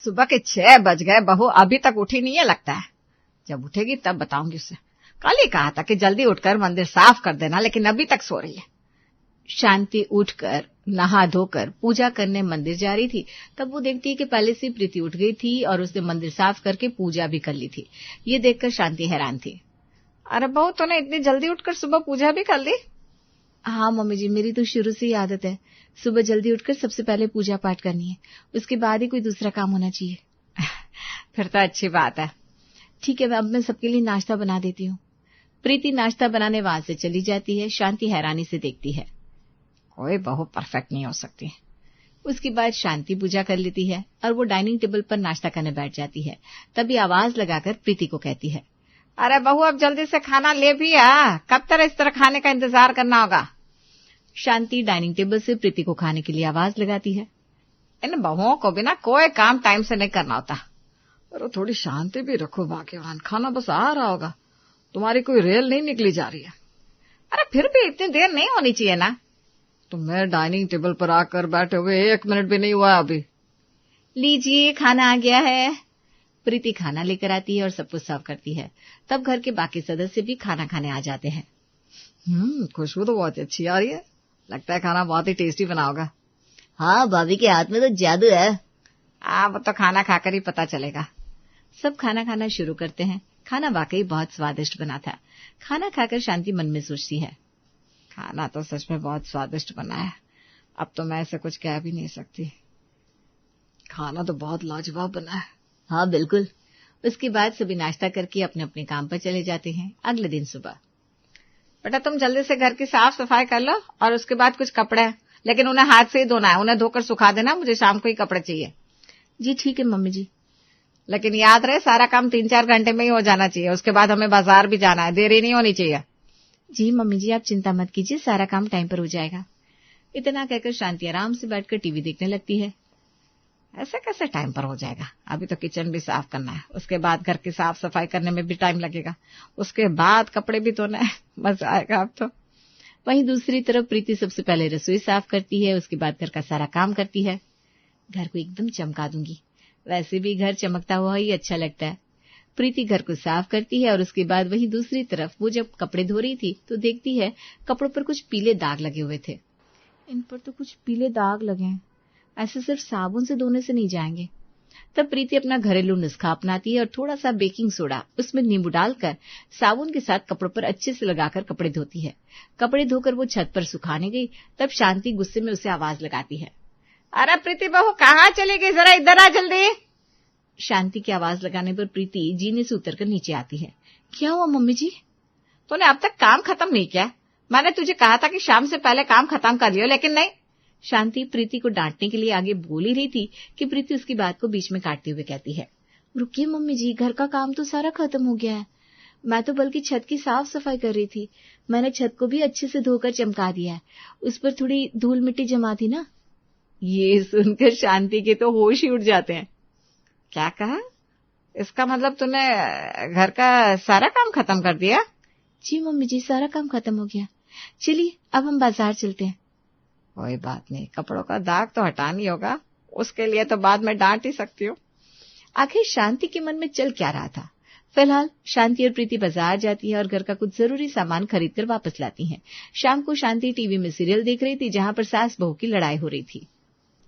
सुबह के 6 बज गए, बहू अभी तक उठी नहीं है लगता है। जब उठेगी तब बताऊंगी उसे। कल ही कहा था कि जल्दी उठकर मंदिर साफ कर देना, लेकिन अभी तक सो रही है। शांति उठकर नहा धोकर पूजा करने मंदिर जा रही थी, तब वो देखती है कि पहले से प्रीति उठ गई थी और उसने मंदिर साफ करके पूजा भी कर ली थी। ये देखकर शांति हैरान थी। अरे बहू, तूने इतनी जल्दी उठकर सुबह पूजा भी कर ली? हाँ मम्मी जी, मेरी तो शुरू से ही आदत है, सुबह जल्दी उठकर सबसे पहले पूजा पाठ करनी है, उसके बाद ही कोई दूसरा काम होना चाहिए। फिर तो अच्छी बात है। ठीक है, अब मैं सबके लिए नाश्ता बना देती हूँ। प्रीति नाश्ता बनाने वहां से चली जाती है। शांति हैरानी से देखती है। कोई बहू परफेक्ट नहीं हो सकती। उसके बाद शांति पूजा कर लेती है और वो डाइनिंग टेबल पर नाश्ता करने बैठ जाती है। तभी आवाज लगाकर प्रीति को कहती है, अरे बहू, अब जल्दी से खाना ले भी आ, कब तक इस तरह खाने का इंतजार करना होगा। शांति डाइनिंग टेबल से प्रीति को खाने के लिए आवाज लगाती है। इन बहुओं को भी ना कोई काम टाइम से नहीं करना होता। अरे थोड़ी शांति भी रखो भाग्यवान, खाना बस आ रहा होगा, तुम्हारी कोई रेल नहीं निकली जा रही है। अरे फिर भी इतनी देर नहीं होनी चाहिए ना। तुम्हें डाइनिंग टेबल पर आकर बैठे हुए 1 मिनट भी नहीं हुआ अभी। लीजिए, खाना आ गया है। प्रीति खाना लेकर आती है और सब कुछ सर्व करती है। तब घर के बाकी सदस्य भी खाना खाने आ जाते हैं। खुशबू तो बहुत अच्छी आ रही है, लगता है खाना बहुत ही टेस्टी बना होगा। हाँ, भाभी के हाथ में तो जादू है। वो तो खाना खाकर ही पता चलेगा। सब खाना खाना शुरू करते हैं। खाना वाकई बहुत स्वादिष्ट बना था। खाना खाकर शांति मन में सोचती है, खाना तो सच में बहुत स्वादिष्ट बना है, अब तो मैं ऐसे कुछ कह भी नहीं सकती। खाना तो बहुत लाजवाब बना है। हाँ बिल्कुल। उसके बाद सभी नाश्ता करके अपने अपने काम पर चले जाते हैं। अगले दिन सुबह, बेटा तुम जल्दी से घर की साफ सफाई कर लो और उसके बाद कुछ कपड़े, लेकिन उन्हें हाथ से ही धोना है, उन्हें धोकर सुखा देना, मुझे शाम को ही कपड़े चाहिए। जी ठीक है मम्मी जी। लेकिन याद रहे, सारा काम 3-4 घंटे में ही हो जाना चाहिए, उसके बाद हमें बाजार भी जाना है, देरी नहीं होनी चाहिए। जी मम्मी जी, आप चिंता मत कीजिए, सारा काम टाइम पर हो जाएगा। इतना कहकर शांति आराम से बैठकर टीवी देखने लगती है। ऐसे कैसे टाइम पर हो जाएगा, अभी तो किचन भी साफ करना है, उसके बाद घर की साफ सफाई करने में भी टाइम लगेगा, उसके बाद कपड़े भी धोना है, मजा आएगा अब तो। वहीं दूसरी तरफ प्रीति सबसे पहले रसोई साफ करती है, उसके बाद घर का सारा काम करती है। घर को एकदम चमका दूंगी, वैसे भी घर चमकता हुआ ही अच्छा लगता है। प्रीति घर को साफ करती है और उसके बाद वहीं दूसरी तरफ वो जब कपड़े धो रही थी तो देखती है कपड़ों पर कुछ पीले दाग लगे हुए थे। इन पर तो कुछ पीले दाग लगे हैं, ऐसे सिर्फ साबुन से धोने से नहीं जाएंगे। तब प्रीति अपना घरेलू नुस्खा अपनाती है और थोड़ा सा बेकिंग सोडा उसमें नींबू डालकर साबुन के साथ कपड़ों पर अच्छे से लगाकर कपड़े धोती है। कपड़े धोकर वो छत पर सुखाने गई, तब शांति गुस्से में उसे आवाज लगाती है, अरे प्रीति बहू कहाँ चली गई, जरा इधर आ जल्दी। शांति की आवाज लगाने पर प्रीति जीने से उतरकर नीचे आती है। क्या हुआ मम्मी जी? तूने अब तक काम खत्म नहीं किया, मैंने तुझे कहा था कि शाम से पहले काम खत्म कर लियो, लेकिन नहीं। शांति प्रीति को डांटने के लिए आगे बोल ही रही थी कि प्रीति उसकी बात को बीच में काटते हुए कहती है, रुकिए मम्मी जी, घर का काम तो सारा खत्म हो गया है, मैं तो बल्कि छत की साफ सफाई कर रही थी। मैंने छत को भी अच्छे से धोकर चमका दिया है, उस पर थोड़ी धूल मिट्टी जमा थी ना। ये सुनकर शांति के तो होश ही उड़ जाते हैं। क्या कहा? इसका मतलब तूने घर का सारा काम खत्म कर दिया? जी मम्मी जी, सारा काम खत्म हो गया। चलिए अब हम बाजार चलते हैं। कोई बात नहीं, कपड़ों का दाग तो हटानी होगा, उसके लिए तो बाद में डांट ही सकती हूँ। आखिर शांति के मन में चल क्या रहा था? फिलहाल शांति और प्रीति बाजार जाती है और घर का कुछ जरूरी सामान खरीद कर वापस लाती हैं। शाम को शांति टीवी में सीरियल देख रही थी, जहाँ पर सास बहू की लड़ाई हो रही थी।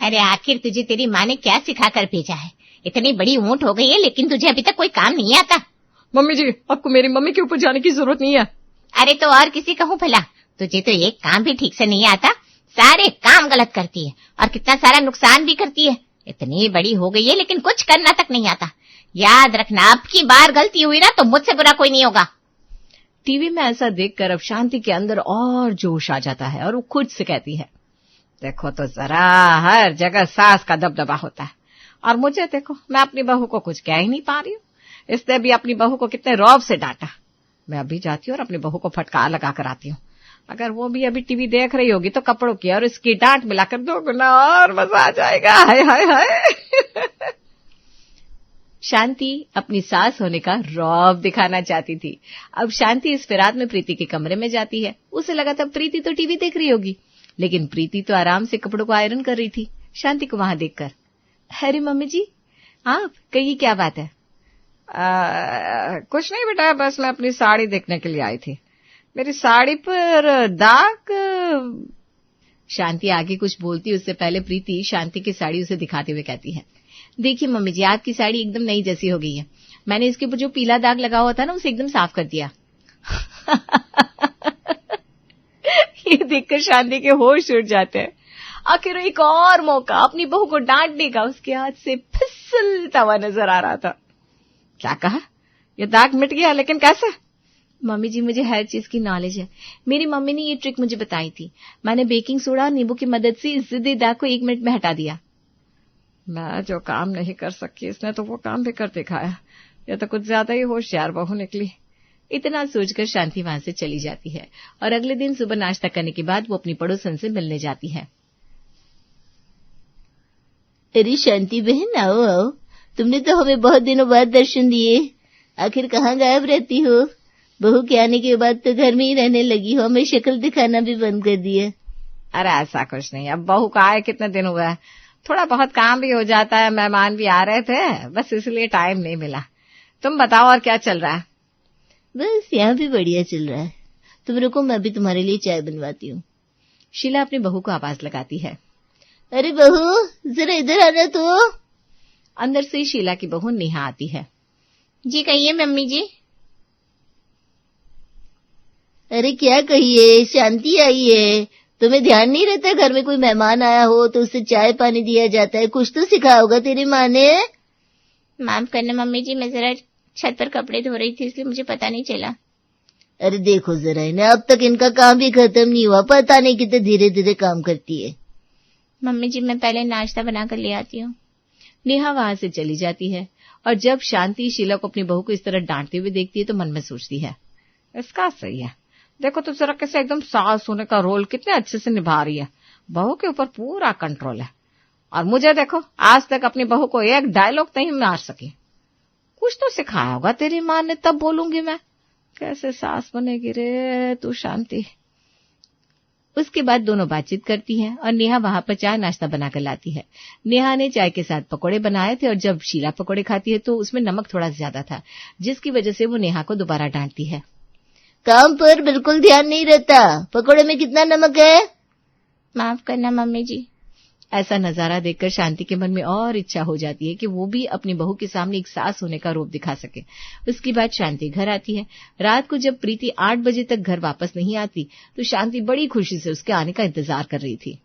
अरे आखिर तुझे तेरी माँ ने क्या सिखा कर भेजा है? इतनी बड़ी ऊँट हो गई है, लेकिन तुझे अभी तक कोई काम नहीं आता। मम्मी जी, आपको मेरी मम्मी के ऊपर जाने की जरूरत नहीं है। अरे तो और किसी का हूँ भला, तुझे तो एक काम भी ठीक से नहीं आता, सारे काम गलत करती है और कितना सारा नुकसान भी करती है। इतनी बड़ी हो गई है लेकिन कुछ करना तक नहीं आता। याद रखना, अब की बार गलती हुई ना तो मुझसे बुरा कोई नहीं होगा। टीवी में ऐसा देखकर अब शांति के अंदर और जोश आ जाता है और वो खुद से कहती है, देखो तो जरा, हर जगह सास का दबदबा होता है और मुझे देखो, मैं अपनी बहू को कुछ कह ही नहीं पा रही हूँ। इसने भी अपनी बहू को कितने रौब से डांटा। मैं अभी जाती हूँ और अपनी बहू को फटकार लगा कर आती हूँ। अगर वो भी अभी टीवी देख रही होगी तो कपड़ों की और इसकी डांट मिलाकर 2 गुना और मजा आ जाएगा। हाय हाय हाय। शांति अपनी सास होने का रौब दिखाना चाहती थी। अब शांति इस फिराद में प्रीति के कमरे में जाती है। उसे लगा था प्रीति तो टीवी देख रही होगी, लेकिन प्रीति तो आराम से कपड़ों को आयरन कर रही थी। शांति को वहां देखकर, अरे मम्मी जी, आप कहिए, क्या बात है? कुछ नहीं बेटा, बस मैं अपनी साड़ी देखने के लिए आई थी। मेरी साड़ी पर दाग। शांति आगे कुछ बोलती उससे पहले प्रीति शांति की साड़ी उसे दिखाते हुए कहती है, देखिए मम्मी जी, आपकी साड़ी एकदम नई जैसी हो गई है। मैंने इसके ऊपर जो पीला दाग लगा हुआ था ना, उसे एकदम साफ कर दिया। ये देखकर शांति के होश उड़ जाते हैं। आखिर एक और मौका अपनी बहू को डांटने का उसके हाथ से फिसलता हुआ नजर आ रहा था। क्या कहा? ये दाग मिट गया, लेकिन कैसे? मम्मी जी, मुझे हर चीज की नॉलेज है। मेरी मम्मी ने ये ट्रिक मुझे बताई थी। मैंने बेकिंग सोडा और नींबू की मदद से इस जिद्दी दाग को 1 मिनट में हटा दिया। मैं जो काम नहीं कर सकी, इसने तो वो काम भी कर दिखाया। ये तो कुछ ज्यादा ही होशियार बहू निकली। इतना सोचकर शांति वहां से चली जाती है और अगले दिन सुबह नाश्ता करने के बाद वो अपनी पड़ोसन से मिलने जाती है। अरे शांति बहन, आओ आओ, तुमने तो हमें बहुत दिनों बाद दर्शन दिए। आखिर कहाँ गायब रहती हो? बहू के आने के बाद तो घर में ही रहने लगी हो, हमें शक्ल दिखाना भी बंद कर दिया। अरे ऐसा कुछ नहीं, अब बहू का आए कितने दिन हुआ है, थोड़ा बहुत काम भी हो जाता है, मेहमान भी आ रहे थे, बस इसलिए टाइम नहीं मिला। तुम बताओ और क्या चल रहा है? बस यहाँ भी बढ़िया चल रहा है। तुम रुको, मैं भी तुम्हारे लिए चाय बनवाती हूँ। शीला अपनी बहू को आवाज लगाती है, अरे बहू, जरा इधर आना तो। अंदर से शीला की बहू नेहा आती है। जी कहिए मम्मी जी। अरे क्या कहिए, शांति आई है। तुम्हें ध्यान नहीं रहता घर में कोई मेहमान आया हो तो उसे चाय पानी दिया जाता है? कुछ तो सिखाया होगा तेरी माँ ने। माफ करना मम्मी जी, मैं जरा छत पर कपड़े धो रही थी, इसलिए मुझे पता नहीं चला। अरे देखो जरा इन्हें, अब तक इनका काम भी खत्म नहीं हुआ, पता नहीं कितने धीरे धीरे काम करती है। मम्मी जी, मैं पहले नाश्ता बनाकर ले आती हूँ। नेहा वहां से चली जाती है और जब शांति शीला को अपनी बहू को इस तरह डांटते हुए देखती है तो मन में सोचती है, इसका सही है। देखो तो जरा कैसे एकदम सास होने का रोल कितने अच्छे से निभा रही है। बहू के ऊपर पूरा कंट्रोल है। और मुझे देखो, आज तक अपनी बहू को एक डायलॉग नहीं मार सकी। कुछ तो सिखाया होगा तेरी माँ ने, तब बोलूंगी मैं। कैसे सास बनेगी रे तू शांति। उसके बाद दोनों बातचीत करती हैं और नेहा वहां पर चाय नाश्ता बनाकर लाती है। नेहा ने चाय के साथ पकोड़े बनाए थे और जब शीला पकोड़े खाती है तो उसमें नमक थोड़ा ज्यादा था, जिसकी वजह से वो नेहा को दोबारा डांटती है। काम पर बिल्कुल ध्यान नहीं रहता, पकोड़े में कितना नमक है? माफ करना मम्मी जी। ऐसा नजारा देखकर शांति के मन में और इच्छा हो जाती है कि वो भी अपनी बहू के सामने एक सास होने का रूप दिखा सके। उसके बाद शांति घर आती है। रात को जब प्रीति 8 बजे तक घर वापस नहीं आती तो शांति बड़ी खुशी से उसके आने का इंतजार कर रही थी।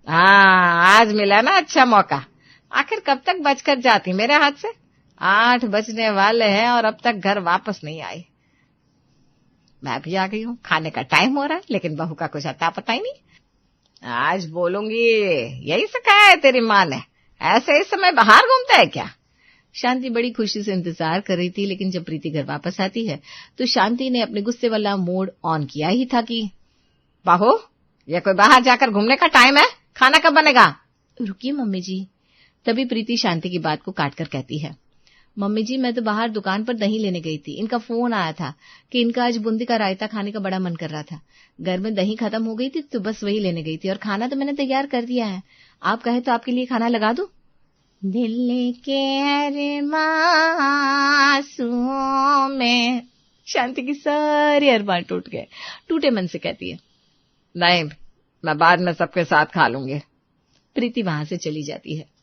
आज मिला ना अच्छा मौका। आखिर कब तक बचकर जाती मेरे हाथ से? 8 बजने वाले हैं और अब तक घर वापस नहीं आई। मैं भी आ गई हूँ, खाने का टाइम हो रहा है, लेकिन बहू का कुछ अता पता ही नहीं। आज बोलूंगी, यही सिखाया है तेरी माँ ने, ऐसे इस समय बाहर घूमता है क्या? शांति बड़ी खुशी से इंतजार कर रही थी, लेकिन जब प्रीति घर वापस आती है तो शांति ने अपने गुस्से वाला मोड ऑन किया ही था कि बहू, ये कोई बाहर जाकर घूमने का टाइम है? खाना कब बनेगा? रुकिए मम्मी जी। तभी प्रीति शांति की बात को काटकर कहती है, मम्मी जी, मैं तो बाहर दुकान पर दही लेने गई थी। इनका फोन आया था कि इनका आज बूंदी का रायता खाने का बड़ा मन कर रहा था। घर में दही खत्म हो गई थी तो बस वही लेने गई थी और खाना तो मैंने तैयार कर दिया है। आप कहे तो आपके लिए खाना लगा दूं? दिल के अरमां आंसुओं में शांति की सारी अरमान टूट गए। टूटे मन से कहती है, नहीं, मैं बाद में सबके साथ खा लूंगी। प्रीति वहां से चली जाती है।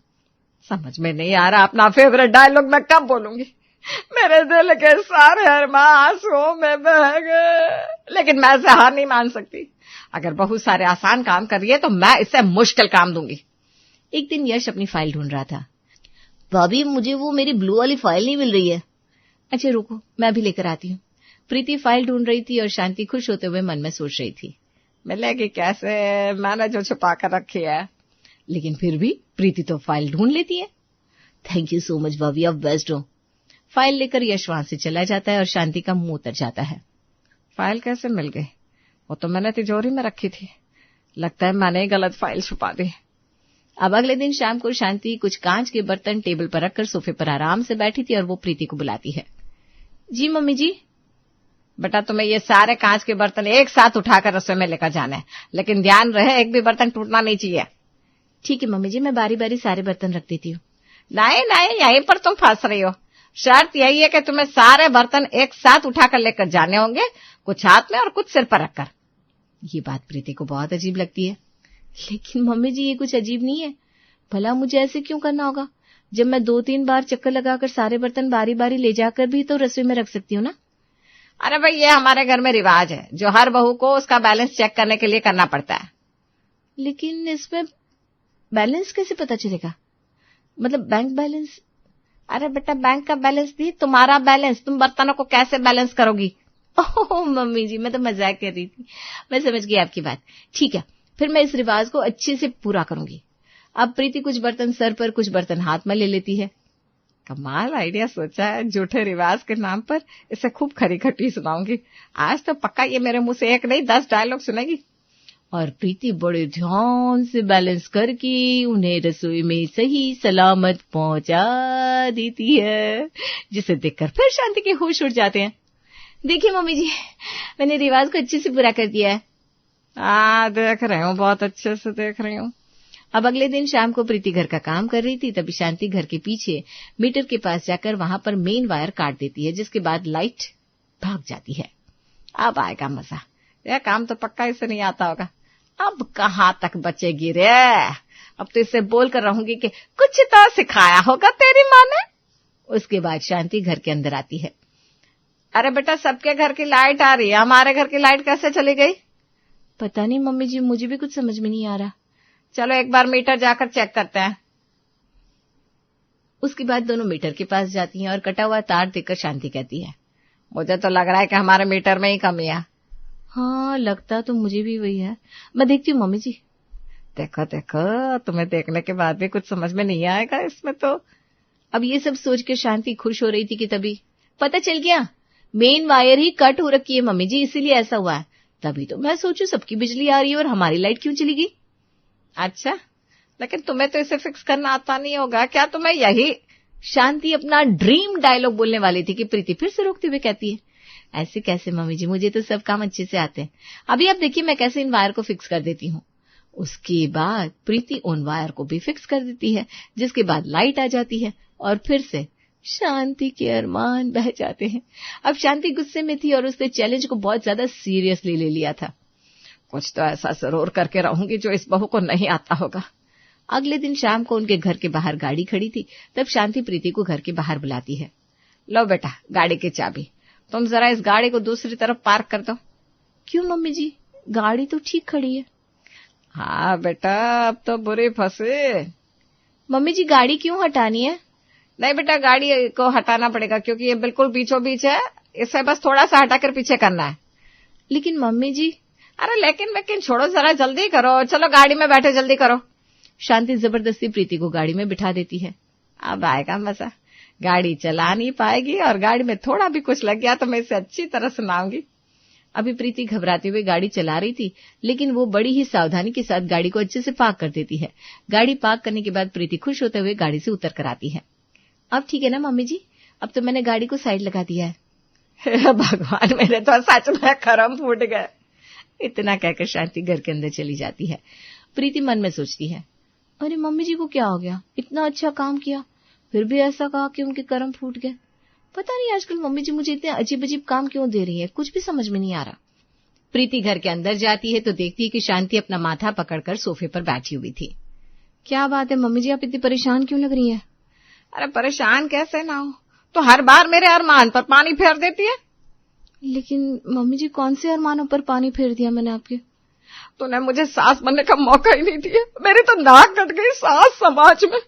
समझ में नहीं आ रहा अपना फेवरेट डायलॉग मैं कब बोलूंगी। मेरे दिल के सारे अरमां आंसुओं में बह गए। लेकिन मैं ऐसे हार नहीं मान सकती। अगर बहुत सारे आसान काम कर रही है तो मैं इससे मुश्किल काम दूंगी। एक दिन यश अपनी फाइल ढूंढ रहा था। भाभी, मुझे वो मेरी ब्लू वाली फाइल नहीं मिल रही है। अच्छा रुको, मैं भी लेकर आती हूँ। प्रीति फाइल ढूंढ रही थी और शांति खुश होते हुए मन में सोच रही थी, मिलेगी कैसे, मैंने जो छुपा कर रखी है। लेकिन फिर भी प्रीति तो फाइल ढूंढ लेती है। थैंक यू सो मच भाभी, आप बेस्ट हो। फाइल लेकर यश वहां से चला जाता है और शांति का मुंह उतर जाता है। फाइल कैसे मिल गई? वो तो मैंने तिजोरी में रखी थी। लगता है मैंने गलत फाइल छुपा दी। अब अगले दिन शाम को शांति कुछ कांच के बर्तन टेबल पर रखकर सोफे पर आराम से बैठी थी और वो प्रीति को बुलाती है। जी मम्मी जी। बेटा, तुम्हें ये सारे कांच के बर्तन एक साथ उठाकर रसोई में लेकर जाना है, लेकिन ध्यान रहे एक भी बर्तन टूटना नहीं चाहिए। ठीक है मम्मी जी, मैं बारी बारी सारे बर्तन रख देती हूँ। नहीं नहीं, यहीं पर तुम फंस रही हो। शर्त यही है कि तुम्हें सारे बर्तन एक साथ उठाकर लेकर जाने होंगे, कुछ हाथ में और कुछ सिर पर रखकर। ये बात प्रीति को बहुत अजीब लगती है। लेकिन मम्मी जी ये कुछ अजीब नहीं है, भला मुझे ऐसे क्यों करना होगा जब मैं 2-3 बार चक्कर लगाकर सारे बर्तन बारी बारी ले जाकर भी तो रसोई में रख सकती हूँ ना। अरे भाई, ये हमारे घर में रिवाज है जो हर बहू को उसका बैलेंस चेक करने के लिए करना पड़ता है। लेकिन इसमें बैलेंस कैसे पता चलेगा, मतलब बैंक बैलेंस? अरे बेटा, बैंक का बैलेंस नहीं, तुम्हारा बैलेंस। तुम बर्तनों को कैसे बैलेंस करोगी? ओह मम्मी जी, मैं तो मजाक कर रही थी। मैं समझ गई आपकी बात। ठीक है, फिर मैं इस रिवाज को अच्छे से पूरा करूंगी। अब प्रीति कुछ बर्तन सर पर कुछ बर्तन हाथ में ले लेती है। कमाल आइडिया सोचा है, झूठे रिवाज के नाम पर इसे खूब खरी खटी सुनाऊंगी। आज तो पक्का ये मेरे मुंह से 1 नहीं 10 डायलॉग सुनेगी। और प्रीति बड़े ध्यान से बैलेंस करके उन्हें रसोई में सही सलामत पहुंचा देती है, जिसे देखकर फिर शांति के होश उड़ जाते हैं। देखिए मम्मी जी, मैंने रिवाज को अच्छे से पूरा कर दिया है। देख रही हूँ, बहुत अच्छे से देख रही हूँ। अब अगले दिन शाम को प्रीति घर का काम कर रही थी, तभी शांति घर के पीछे मीटर के पास जाकर वहां पर मेन वायर काट देती है, जिसके बाद लाइट भाग जाती है। अब आएगा मजा। यह काम तो पक्का इसे नहीं आता होगा। अब कहाँ तक बचेगी रे? अब तो इसे बोल कर रहूंगी कि कुछ तो सिखाया होगा तेरी माँ ने। उसके बाद शांति घर के अंदर आती है। अरे बेटा, सबके घर की लाइट आ रही है, हमारे घर की लाइट कैसे चली गई? पता नहीं मम्मी जी, मुझे भी कुछ समझ में नहीं आ रहा। चलो एक बार मीटर जाकर चेक करते हैं। उसके बाद दोनों मीटर के पास जाती हैं और कटा हुआ तार देखकर शांति कहती है, मुझे तो लग रहा है कि हमारे मीटर में ही कमी है। हाँ, लगता तो मुझे भी वही है। मैं देखती हूँ मम्मी जी। देखो देखो, तुम्हें देखने के बाद भी कुछ समझ में नहीं आएगा इसमें तो। अब ये सब सोच के शांति खुश हो रही थी कि तभी पता चल गया मेन वायर ही कट हो रखी है मम्मी जी, इसीलिए ऐसा हुआ है। तभी तो मैं सोचू सबकी बिजली आ रही है और हमारी लाइट क्यों चली गई। अच्छा, लेकिन तुम्हें तो इसे फिक्स करना आता नहीं होगा क्या? तुम्हें यही शांति अपना ड्रीम डायलॉग बोलने वाली थी कि प्रीति फिर से रोकते हुए कहती है, ऐसे कैसे मम्मी जी, मुझे तो सब काम अच्छे से आते हैं। अभी आप देखिए मैं कैसे इन वायर को फिक्स कर देती हूँ। उसके बाद प्रीति उन वायर को भी फिक्स कर देती है, जिसके बाद लाइट आ जाती है और फिर से शांति के अरमान बह जाते हैं। अब शांति गुस्से में थी और उसने चैलेंज को बहुत ज्यादा सीरियसली ले लिया था। कुछ तो ऐसा जरूर करके रहूंगी जो इस बहू को नहीं आता होगा। अगले दिन शाम को उनके घर के बाहर गाड़ी खड़ी थी, तब शांति प्रीति को घर के बाहर बुलाती है। लो बेटा, गाड़ी की चाबी। तुम जरा इस गाड़ी को दूसरी तरफ पार्क कर दो। क्यों मम्मी जी, गाड़ी तो ठीक खड़ी है। हाँ बेटा, अब तो बुरी फंसे। मम्मी जी, गाड़ी क्यों हटानी है? नहीं बेटा, गाड़ी को हटाना पड़ेगा क्योंकि ये बिल्कुल बीचों बीच है, इसे बस थोड़ा सा हटाकर पीछे करना है। लेकिन मम्मी जी। अरे लेकिन छोड़ो, जरा जल्दी करो। चलो गाड़ी में बैठो, जल्दी करो। शांति जबरदस्ती प्रीति को गाड़ी में बिठा देती है। अब आएगा मजा। गाड़ी चला नहीं पाएगी और गाड़ी में थोड़ा भी कुछ लग गया तो मैं इसे अच्छी तरह सुनाऊंगी। अभी प्रीति घबराते हुए गाड़ी चला रही थी, लेकिन वो बड़ी ही सावधानी के साथ गाड़ी को अच्छे से पार्क कर देती है। गाड़ी पार्क करने के बाद प्रीति खुश होते हुए गाड़ी से उतर कर आती है। अब ठीक है ना मम्मी जी, अब तो मैंने गाड़ी को साइड लगा दिया है। भगवान, मेरे तो सच में करम फूट गए। इतना कहकर शांति घर के अंदर चली जाती है। प्रीति मन में सोचती है, अरे मम्मी जी को क्या हो गया, इतना अच्छा काम किया फिर भी ऐसा कहा कि उनके कर्म फूट गए। पता नहीं आजकल मम्मी जी मुझे इतने अजीब अजीब काम क्यों दे रही है, कुछ भी समझ में नहीं आ रहा। प्रीति घर के अंदर जाती है तो देखती है कि शांति अपना माथा पकड़कर सोफे पर बैठी हुई थी। क्या बात है मम्मी जी, आप इतनी परेशान क्यों लग रही है? अरे परेशान कैसे ना हो, तो हर बार मेरे अरमान पर पानी फेर देती है। लेकिन मम्मी जी, कौन से अरमानों पर पानी फेर दिया मैंने आपके? तूने मुझे सास बनने का मौका ही नहीं दिया। मेरी तो नाक कट गई सास समाज में।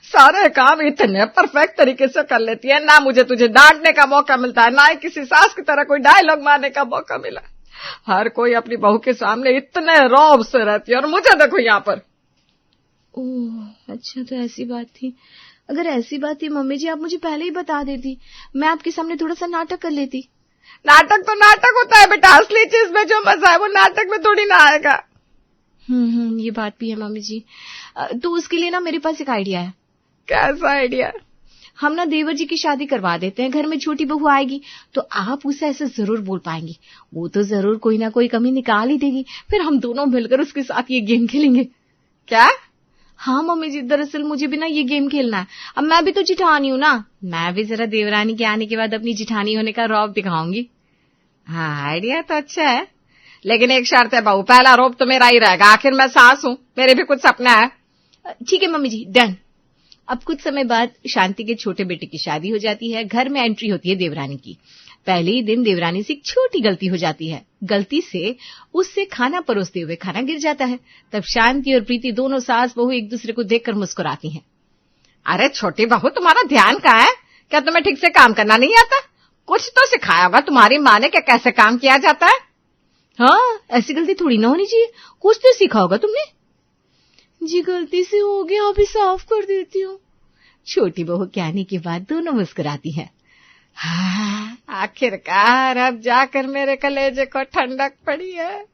सारे काम इतने परफेक्ट तरीके से कर लेती है, ना मुझे तुझे डांटने का मौका मिलता है, ना ही किसी सास की तरह कोई डायलॉग मारने का मौका मिला। हर कोई अपनी बहू के सामने इतने रौब से रहती है और मुझे देखो यहाँ पर। ओह अच्छा, तो ऐसी बात थी। अगर ऐसी बात थी मम्मी जी, आप मुझे पहले ही बता देती, मैं आपके सामने थोड़ा सा नाटक कर लेती। नाटक तो नाटक होता है बेटा, असली चीज में जो मजा है वो नाटक में थोड़ी ना आएगा। ये बात भी है मम्मी जी। तो उसके लिए ना मेरे पास एक आइडिया है। कैसा आइडिया? हम ना देवर जी की शादी करवा देते हैं, घर में छोटी बहू आएगी तो आप उसे ऐसे जरूर बोल पाएंगी, वो तो जरूर कोई ना कोई कमी निकाल ही देगी, फिर हम दोनों मिलकर उसके साथ ये गेम खेलेंगे। क्या? हाँ मम्मी जी, दरअसल मुझे भी ना ये गेम खेलना है। अब मैं भी तो जिठानी हूँ ना, मैं भी जरा देवरानी के आने के बाद अपनी जिठानी होने का रौब दिखाऊंगी। हाँ, आइडिया तो अच्छा है, लेकिन एक शर्त है बहू, पहला रौब तो मेरा ही रहेगा, आखिर मैं सास हूँ, मेरे भी कुछ सपना है। ठीक है मम्मी जी, डन। अब कुछ समय बाद शांति के छोटे बेटे की शादी हो जाती है। घर में एंट्री होती है देवरानी की। पहले ही दिन देवरानी से एक छोटी गलती हो जाती है। गलती से उससे खाना परोसते हुए खाना गिर जाता है। तब शांति और प्रीति दोनों सास बहू एक दूसरे को देखकर मुस्कुराती हैं। अरे छोटी बहू, तुम्हारा ध्यान कहाँ है? क्या तुम्हें ठीक से काम करना नहीं आता? कुछ तो सिखाया होगा तुम्हारी माँ ने कि कैसे काम किया जाता है। हाँ, ऐसी गलती थोड़ी ना होनी चाहिए, कुछ तो सीखा होगा तुमने। जी गलती से हो गया, अभी साफ कर देती हूँ। छोटी बहू के आने के बाद दोनों मुस्कुराती हैं। हाँ, आखिरकार अब जाकर मेरे कलेजे को ठंडक पड़ी है।